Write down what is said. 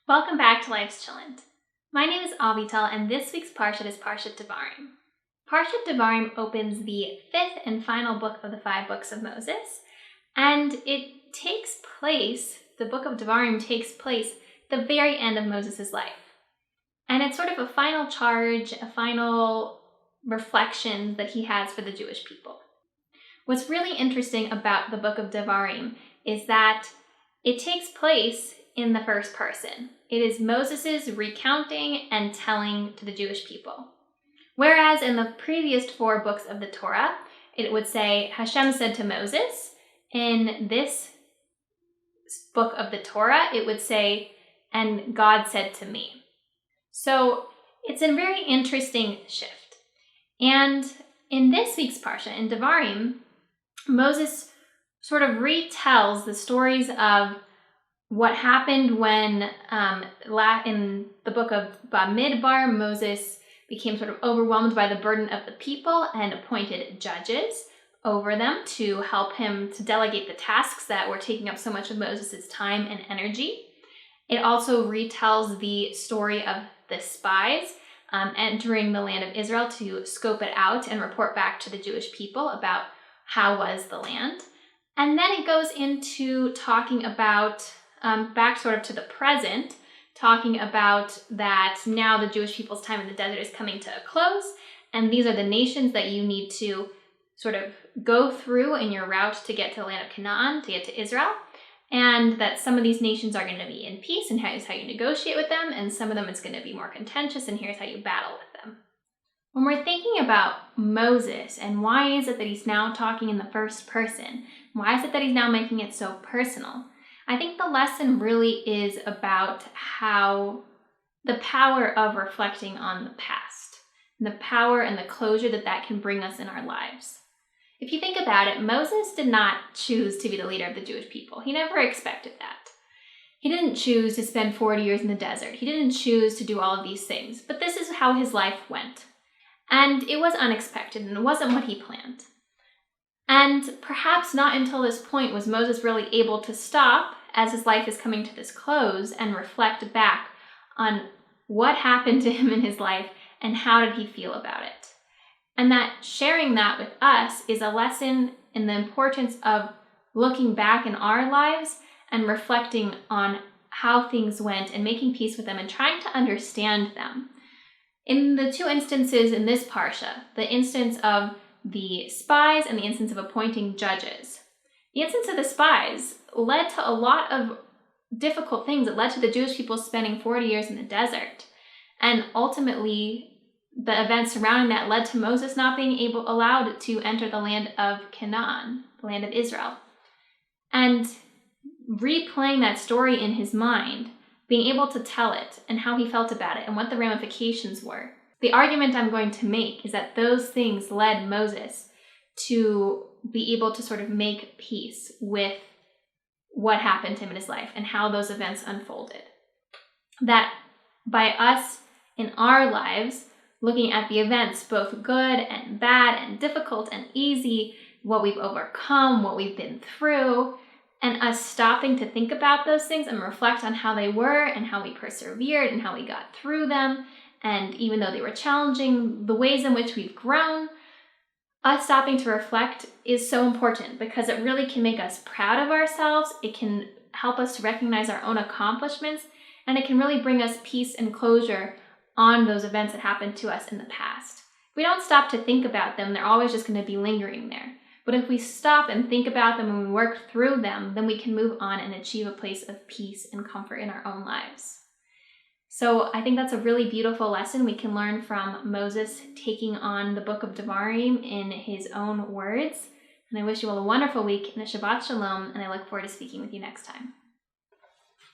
Welcome back to Life's Chillin'. My name is Avital, and this week's Parshat is Parshat Devarim. Parshat Devarim opens the fifth and final book of the 5 books of Moses, and the book of Devarim takes place at the very end of Moses' life. And it's sort of a final charge, a final reflection that he has for the Jewish people. What's really interesting about the book of Devarim is that it takes place in the first person. It is Moses' recounting and telling to the Jewish people. Whereas in the previous 4 books of the Torah, it would say, Hashem said to Moses. In this book of the Torah, it would say, and God said to me. So it's a very interesting shift. And in this week's Parsha, in Devarim, Moses sort of retells the stories of what happened when, in the book of Bamidbar, Moses became sort of overwhelmed by the burden of the people and appointed judges over them to help him to delegate the tasks that were taking up so much of Moses' time and energy. It also retells the story of the spies entering the land of Israel to scope it out and report back to the Jewish people about how was the land. And then it goes into talking about back sort of to the present, talking about that now the Jewish people's time in the desert is coming to a close, and these are the nations that you need to sort of go through in your route to get to the land of Canaan, to get to Israel, and that some of these nations are going to be in peace, and here's how you negotiate with them, and some of them it's going to be more contentious, and here's how you battle with them. When we're thinking about Moses, and why is it that he's now talking in the first person, why is it that he's now making it so personal, I think the lesson really is about how the power of reflecting on the past, and the power and the closure that can bring us in our lives. If you think about it, Moses did not choose to be the leader of the Jewish people. He never expected that. He didn't choose to spend 40 years in the desert. He didn't choose to do all of these things, but this is how his life went. And it was unexpected, and it wasn't what he planned. And perhaps not until this point was Moses really able to stop as his life is coming to this close and reflect back on what happened to him in his life and how did he feel about it. And that sharing that with us is a lesson in the importance of looking back in our lives and reflecting on how things went and making peace with them and trying to understand them. In the 2 instances in this Parsha, the instance of the spies and the instance of appointing judges. The instance of the spies led to a lot of difficult things. It led to the Jewish people spending 40 years in the desert. And ultimately, the events surrounding that led to Moses not being allowed to enter the land of Canaan, the land of Israel. And replaying that story in his mind, being able to tell it and how he felt about it and what the ramifications were. The argument I'm going to make is that those things led Moses to be able to sort of make peace with what happened to him in his life and how those events unfolded. That by us in our lives, looking at the events, both good and bad and difficult and easy, what we've overcome, what we've been through, and us stopping to think about those things and reflect on how they were and how we persevered and how we got through them, and even though they were challenging, the ways in which we've grown, us stopping to reflect is so important because it really can make us proud of ourselves. It can help us to recognize our own accomplishments, and it can really bring us peace and closure on those events that happened to us in the past. If we don't stop to think about them, they're always just going to be lingering there. But if we stop and think about them and we work through them, then we can move on and achieve a place of peace and comfort in our own lives. So I think that's a really beautiful lesson we can learn from Moses taking on the book of Devarim in his own words. And I wish you all a wonderful week and a Shabbat Shalom, and I look forward to speaking with you next time.